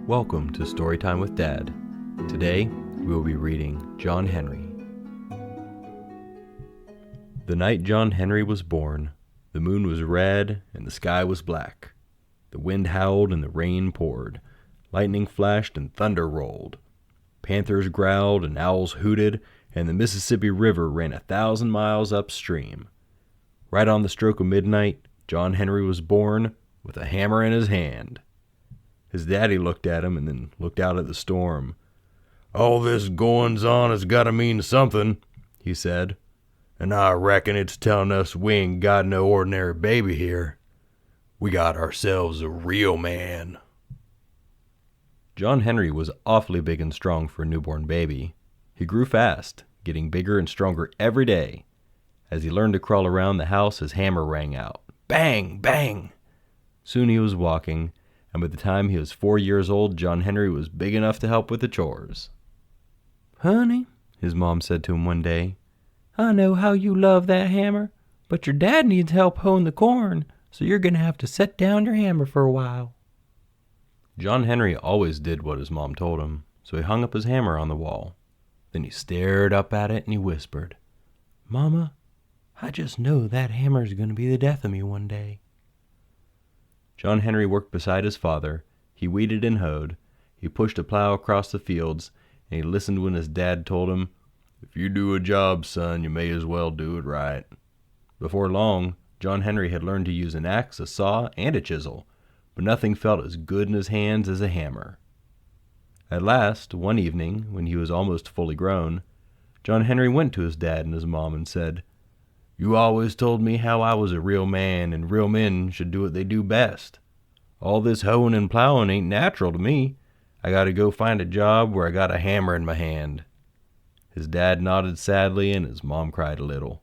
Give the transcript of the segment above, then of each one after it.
Welcome to Storytime with Dad. Today, we will be reading John Henry. The night John Henry was born, the moon was red and the sky was black. The wind howled and the rain poured. Lightning flashed and thunder rolled. Panthers growled and owls hooted, and the Mississippi River ran 1,000 miles upstream. Right on the stroke of midnight, John Henry was born with a hammer in his hand. His daddy looked at him and then looked out at the storm. "All this goings-on has got to mean something," he said. "And I reckon it's telling us we ain't got no ordinary baby here. We got ourselves a real man." John Henry was awfully big and strong for a newborn baby. He grew fast, getting bigger and stronger every day. As he learned to crawl around the house, his hammer rang out. Bang! Bang! Soon he was walking, and by the time he was 4 years old, John Henry was big enough to help with the chores. "Honey," his mom said to him one day, "I know how you love that hammer, but your dad needs help hoeing the corn, so you're going to have to set down your hammer for a while." John Henry always did what his mom told him, so he hung up his hammer on the wall. Then he stared up at it and he whispered, "Mama, I just know that hammer's going to be the death of me one day." John Henry worked beside his father. He weeded and hoed. He pushed a plow across the fields, and he listened when his dad told him, "If you do a job, son, you may as well do it right." Before long, John Henry had learned to use an axe, a saw, and a chisel, but nothing felt as good in his hands as a hammer. At last, one evening, when he was almost fully grown, John Henry went to his dad and his mom and said, "You always told me how I was a real man and real men should do what they do best. All this hoeing and plowing ain't natural to me. I gotta go find a job where I got a hammer in my hand." His dad nodded sadly and his mom cried a little,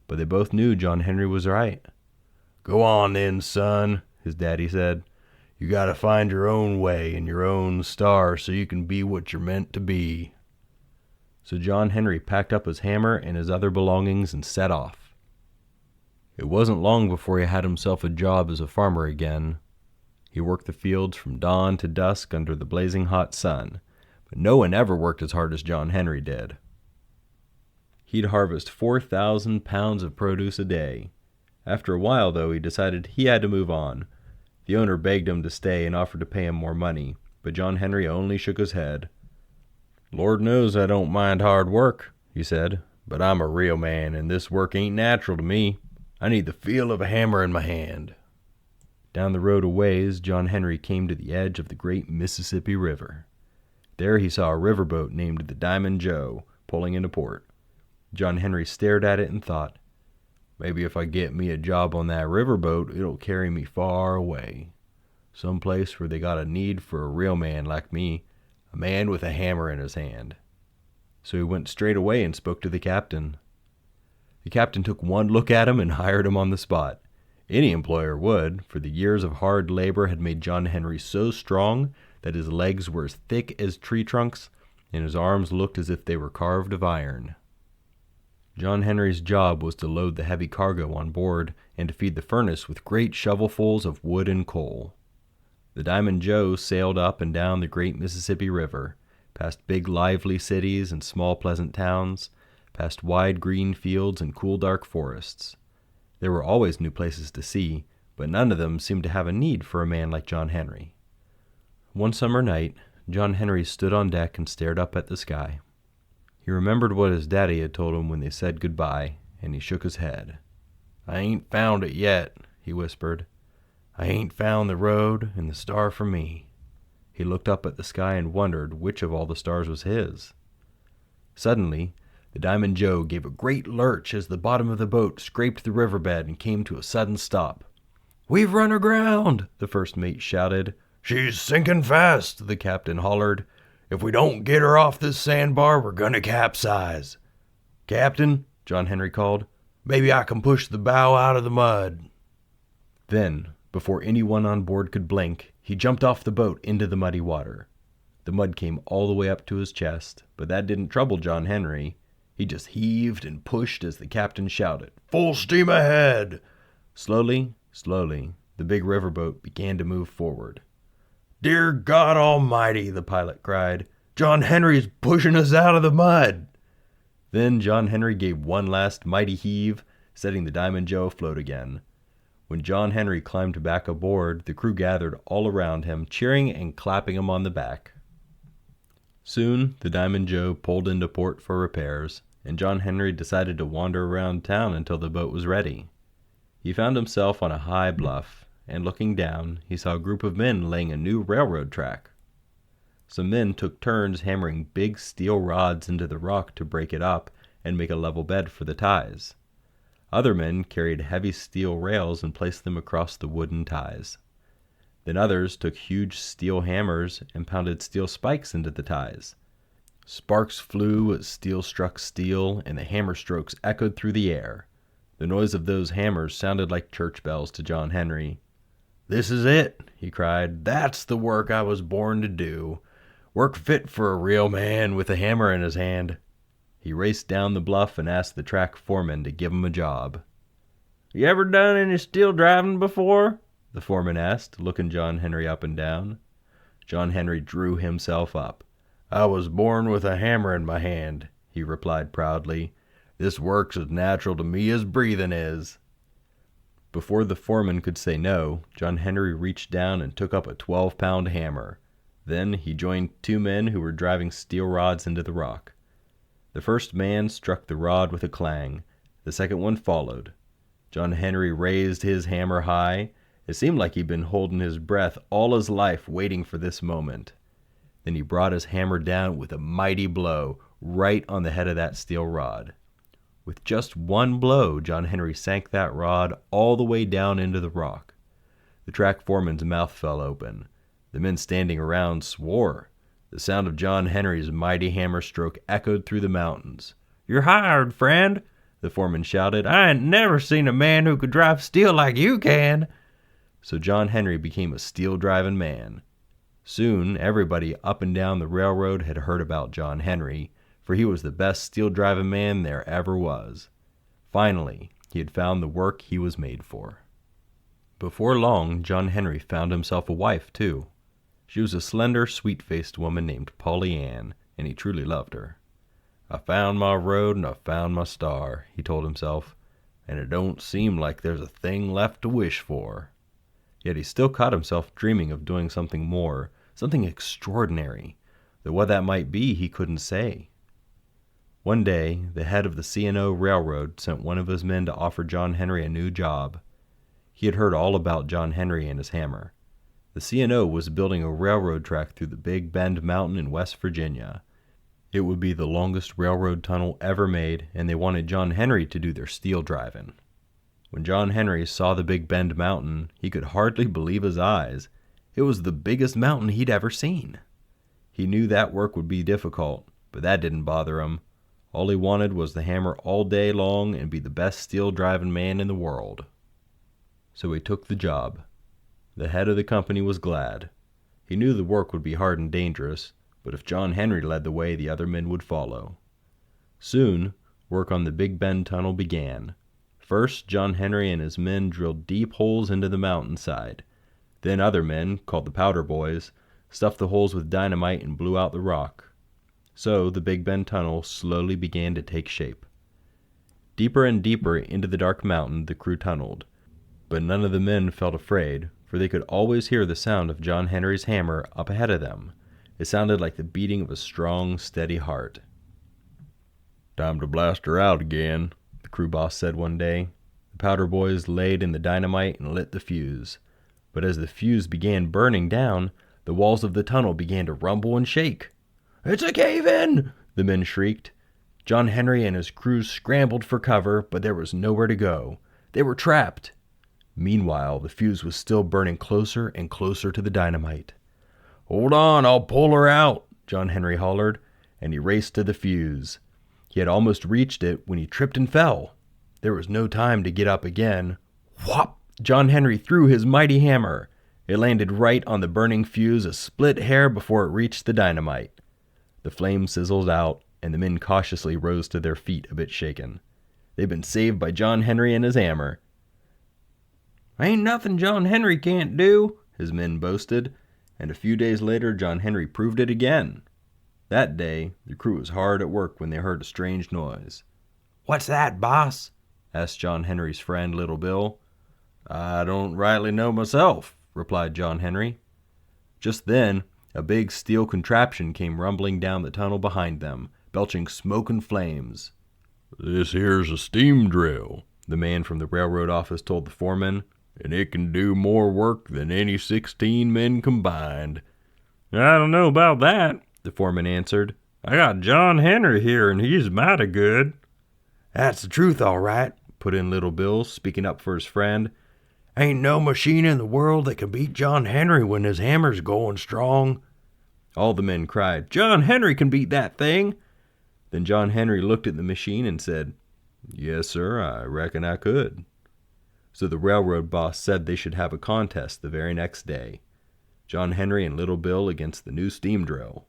but they both knew John Henry was right. "Go on then, son," his daddy said. "You gotta find your own way and your own star so you can be what you're meant to be." So John Henry packed up his hammer and his other belongings and set off. It wasn't long before he had himself a job as a farmer again. He worked the fields from dawn to dusk under the blazing hot sun, but no one ever worked as hard as John Henry did. He'd harvest 4,000 pounds of produce a day. After a while, though, he decided he had to move on. The owner begged him to stay and offered to pay him more money, but John Henry only shook his head. "Lord knows I don't mind hard work," he said, "but I'm a real man, and this work ain't natural to me. I need the feel of a hammer in my hand." Down the road a ways, John Henry came to the edge of the great Mississippi River. There he saw a riverboat named the Diamond Joe pulling into port. John Henry stared at it and thought, "Maybe if I get me a job on that riverboat, it'll carry me far away. Some place where they got a need for a real man like me, a man with a hammer in his hand." So he went straight away and spoke to the captain. The captain took one look at him and hired him on the spot. Any employer would, for the years of hard labor had made John Henry so strong that his legs were as thick as tree trunks and his arms looked as if they were carved of iron. John Henry's job was to load the heavy cargo on board and to feed the furnace with great shovelfuls of wood and coal. The Diamond Joe sailed up and down the great Mississippi River, past big lively cities and small pleasant towns, past wide green fields and cool dark forests. There were always new places to see, but none of them seemed to have a need for a man like John Henry. One summer night, John Henry stood on deck and stared up at the sky. He remembered what his daddy had told him when they said goodbye, and he shook his head. "I ain't found it yet," he whispered. "I ain't found the road and the star for me." He looked up at the sky and wondered which of all the stars was his. Suddenly, the Diamond Joe gave a great lurch as the bottom of the boat scraped the riverbed and came to a sudden stop. "We've run aground!" the first mate shouted. "She's sinking fast!" the captain hollered. "If we don't get her off this sandbar, we're gonna capsize." "Captain," John Henry called, "maybe I can push the bow out of the mud." Then, before anyone on board could blink, he jumped off the boat into the muddy water. The mud came all the way up to his chest, but that didn't trouble John Henry. He just heaved and pushed as the captain shouted, "Full steam ahead!" Slowly, the big riverboat began to move forward. "Dear God Almighty," the pilot cried. "John Henry's pushing us out of the mud." Then John Henry gave one last mighty heave, setting the Diamond Joe afloat again. When John Henry climbed back aboard, the crew gathered all around him, cheering and clapping him on the back. Soon, the Diamond Joe pulled into port for repairs, and John Henry decided to wander around town until the boat was ready. He found himself on a high bluff, and looking down, he saw a group of men laying a new railroad track. Some men took turns hammering big steel rods into the rock to break it up and make a level bed for the ties. Other men carried heavy steel rails and placed them across the wooden ties. Then others took huge steel hammers and pounded steel spikes into the ties. Sparks flew as steel struck steel, and the hammer strokes echoed through the air. The noise of those hammers sounded like church bells to John Henry. "This is it," he cried. "That's the work I was born to do. Work fit for a real man with a hammer in his hand." He raced down the bluff and asked the track foreman to give him a job. "You ever done any steel driving before?" the foreman asked, looking John Henry up and down. John Henry drew himself up. "I was born with a hammer in my hand," he replied proudly. "This work's as natural to me as breathing is." Before the foreman could say no, John Henry reached down and took up a 12-pound hammer. Then he joined two men who were driving steel rods into the rock. The first man struck the rod with a clang. The second one followed. John Henry raised his hammer high. It seemed like he'd been holding his breath all his life waiting for this moment. Then he brought his hammer down with a mighty blow right on the head of that steel rod. With just one blow, John Henry sank that rod all the way down into the rock. The track foreman's mouth fell open. The men standing around swore. The sound of John Henry's mighty hammer stroke echoed through the mountains. "You're hired, friend," the foreman shouted. "I ain't never seen a man who could drive steel like you can." So John Henry became a steel-drivin' man. Soon, everybody up and down the railroad had heard about John Henry, for he was the best steel-drivin' man there ever was. Finally, he had found the work he was made for. Before long, John Henry found himself a wife, too. She was a slender, sweet-faced woman named Polly Ann, and he truly loved her. "I found my road and I found my star," he told himself, "and it don't seem like there's a thing left to wish for." Yet he still caught himself dreaming of doing something more, something extraordinary, though what that might be he couldn't say. One day, the head of the C&O Railroad sent one of his men to offer John Henry a new job. He had heard all about John Henry and his hammer. The C&O was building a railroad track through the Big Bend Mountain in West Virginia. It would be the longest railroad tunnel ever made, and they wanted John Henry to do their steel driving. When John Henry saw the Big Bend Mountain, he could hardly believe his eyes. It was the biggest mountain he'd ever seen. He knew that work would be difficult, but that didn't bother him. All he wanted was the hammer all day long and be the best steel-driving man in the world. So he took the job. The head of the company was glad. He knew the work would be hard and dangerous, but if John Henry led the way, the other men would follow. Soon, work on the Big Bend Tunnel began. First, John Henry and his men drilled deep holes into the mountainside. Then other men, called the Powder Boys, stuffed the holes with dynamite and blew out the rock. So the Big Bend Tunnel slowly began to take shape. Deeper and deeper into the dark mountain the crew tunneled, but none of the men felt afraid, for they could always hear the sound of John Henry's hammer up ahead of them. It sounded like the beating of a strong, steady heart. "Time to blast her out again," the crew boss said one day. The Powder Boys laid in the dynamite and lit the fuse. But as the fuse began burning down, the walls of the tunnel began to rumble and shake. "It's a cave-in!" the men shrieked. John Henry and his crew scrambled for cover, but there was nowhere to go. They were trapped. Meanwhile, the fuse was still burning closer and closer to the dynamite. "Hold on, I'll pull her out," John Henry hollered, and he raced to the fuse. He had almost reached it when he tripped and fell. There was no time to get up again. Whop! John Henry threw his mighty hammer. It landed right on the burning fuse a split hair before it reached the dynamite. The flame sizzled out, and the men cautiously rose to their feet a bit shaken. They'd been saved by John Henry and his hammer. "Ain't nothing John Henry can't do," his men boasted, and a few days later John Henry proved it again. That day, the crew was hard at work when they heard a strange noise. "What's that, boss?" asked John Henry's friend, Little Bill. "I don't rightly know myself," replied John Henry. Just then, a big steel contraption came rumbling down the tunnel behind them, belching smoke and flames. "This here's a steam drill," the man from the railroad office told the foreman, "and it can do more work than any 16 men combined." "I don't know about that," the foreman answered. "I got John Henry here, and he's mighty good." "That's the truth, all right," put in Little Bill, speaking up for his friend. "Ain't no machine in the world that can beat John Henry when his hammer's going strong." All the men cried, "John Henry can beat that thing." Then John Henry looked at the machine and said, "Yes, sir, I reckon I could." So the railroad boss said they should have a contest the very next day. John Henry and Little Bill against the new steam drill.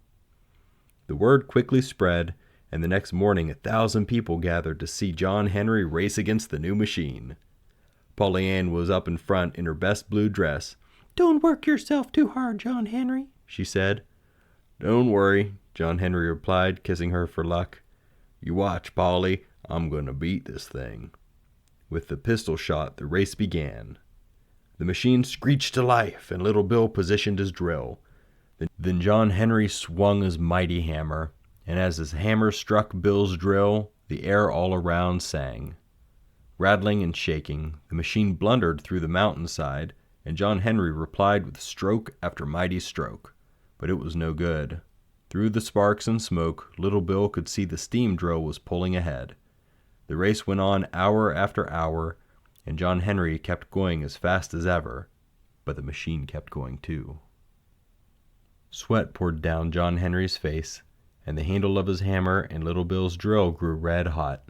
The word quickly spread, and the next morning 1,000 people gathered to see John Henry race against the new machine. Polly Ann was up in front in her best blue dress. "Don't work yourself too hard, John Henry," she said. "Don't worry," John Henry replied, kissing her for luck. "You watch, Polly. I'm going to beat this thing." With the pistol shot, the race began. The machine screeched to life, and Little Bill positioned his drill. Then John Henry swung his mighty hammer, and as his hammer struck Bill's drill, the air all around sang. Rattling and shaking, the machine blundered through the mountainside, and John Henry replied with stroke after mighty stroke. But it was no good. Through the sparks and smoke, Little Bill could see the steam drill was pulling ahead. The race went on hour after hour, and John Henry kept going as fast as ever, but the machine kept going too. Sweat poured down John Henry's face, and the handle of his hammer and Little Bill's drill grew red hot.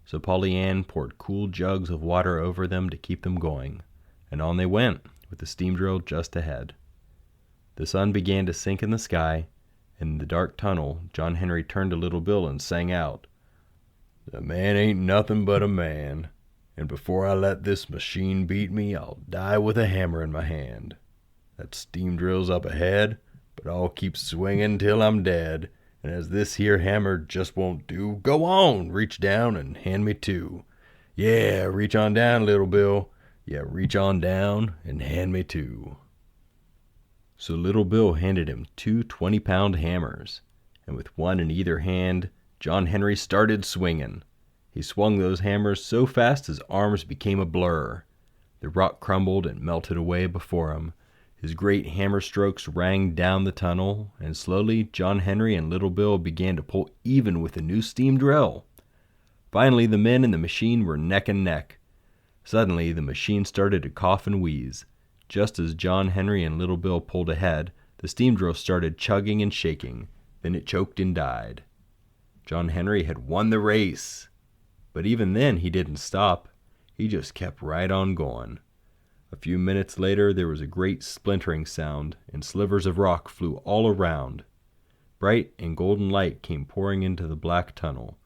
So Polly Ann poured cool jugs of water over them to keep them going, and on they went, with the steam drill just ahead. The sun began to sink in the sky, and in the dark tunnel, John Henry turned to Little Bill and sang out, "The man ain't nothing but a man, and before I let this machine beat me, I'll die with a hammer in my hand. That steam drill's up ahead, but I'll keep swinging till I'm dead, and as this here hammer just won't do, go on, reach down and hand me two. Yeah, reach on down, Little Bill. Yeah, reach on down and hand me two." So Little Bill handed him two 20-pound hammers, and with one in either hand, John Henry started swinging. He swung those hammers so fast his arms became a blur. The rock crumbled and melted away before him. His great hammer strokes rang down the tunnel, and slowly John Henry and Little Bill began to pull even with the new steam drill. Finally, the men and the machine were neck and neck. Suddenly, the machine started to cough and wheeze. Just as John Henry and Little Bill pulled ahead, the steam drill started chugging and shaking. Then it choked and died. John Henry had won the race. But even then, he didn't stop. He just kept right on going. A few minutes later, there was a great splintering sound, and slivers of rock flew all around. Bright and golden light came pouring into the black tunnel.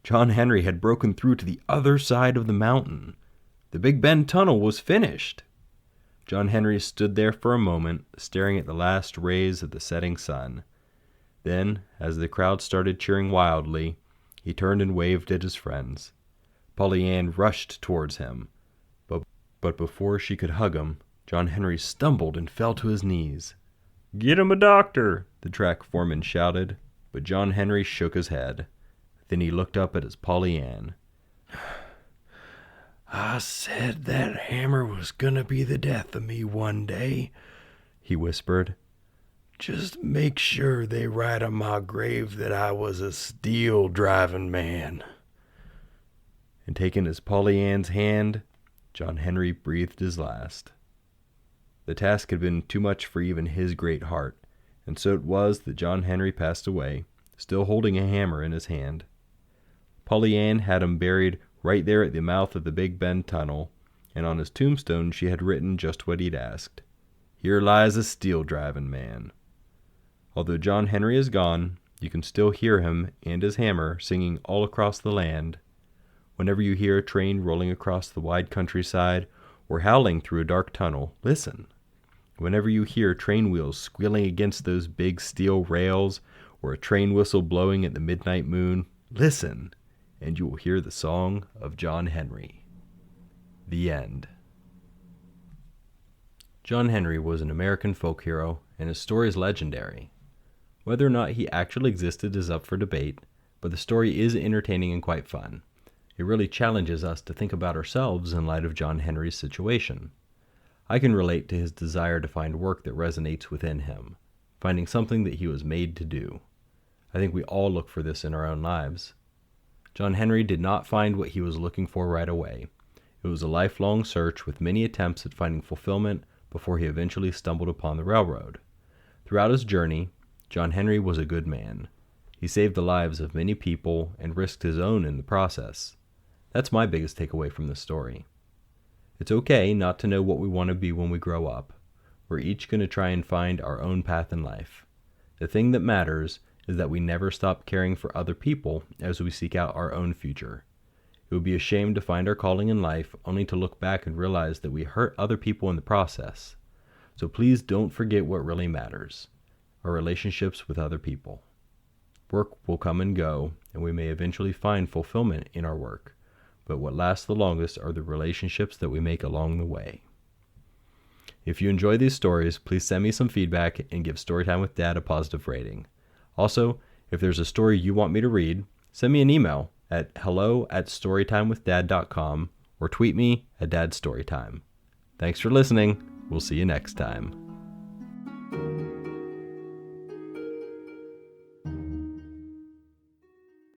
John Henry had broken through to the other side of the mountain. The Big Bend tunnel was finished. John Henry stood there for a moment, staring at the last rays of the setting sun. Then, as the crowd started cheering wildly, he turned and waved at his friends. Polly Ann rushed towards him. But before she could hug him, John Henry stumbled and fell to his knees. "Get him a doctor," the track foreman shouted, but John Henry shook his head. Then he looked up at his Polly Ann. "I said that hammer was gonna be the death of me one day," he whispered. "Just make sure they write on my grave that I was a steel-drivin man." And taking his Polly Ann's hand, John Henry breathed his last. The task had been too much for even his great heart, and so it was that John Henry passed away, still holding a hammer in his hand. Polly Ann had him buried right there at the mouth of the Big Bend tunnel, and on his tombstone she had written just what he'd asked. "Here lies a steel-drivin' man." Although John Henry is gone, you can still hear him and his hammer singing all across the land. Whenever you hear a train rolling across the wide countryside or howling through a dark tunnel, listen. Whenever you hear train wheels squealing against those big steel rails or a train whistle blowing at the midnight moon, listen, and you will hear the song of John Henry. The end. John Henry was an American folk hero, and his story is legendary. Whether or not he actually existed is up for debate, but the story is entertaining and quite fun. It really challenges us to think about ourselves in light of John Henry's situation. I can relate to his desire to find work that resonates within him, finding something that he was made to do. I think we all look for this in our own lives. John Henry did not find what he was looking for right away. It was a lifelong search with many attempts at finding fulfillment before he eventually stumbled upon the railroad. Throughout his journey, John Henry was a good man. He saved the lives of many people and risked his own in the process. That's my biggest takeaway from this story. It's okay not to know what we want to be when we grow up. We're each going to try and find our own path in life. The thing that matters is that we never stop caring for other people as we seek out our own future. It would be a shame to find our calling in life only to look back and realize that we hurt other people in the process. So please don't forget what really matters, our relationships with other people. Work will come and go, and we may eventually find fulfillment in our work, but what lasts the longest are the relationships that we make along the way. If you enjoy these stories, please send me some feedback and give Storytime with Dad a positive rating. Also, if there's a story you want me to read, send me an email at hello@storytimewithdad.com or tweet me at dadstorytime. Thanks for listening. We'll see you next time.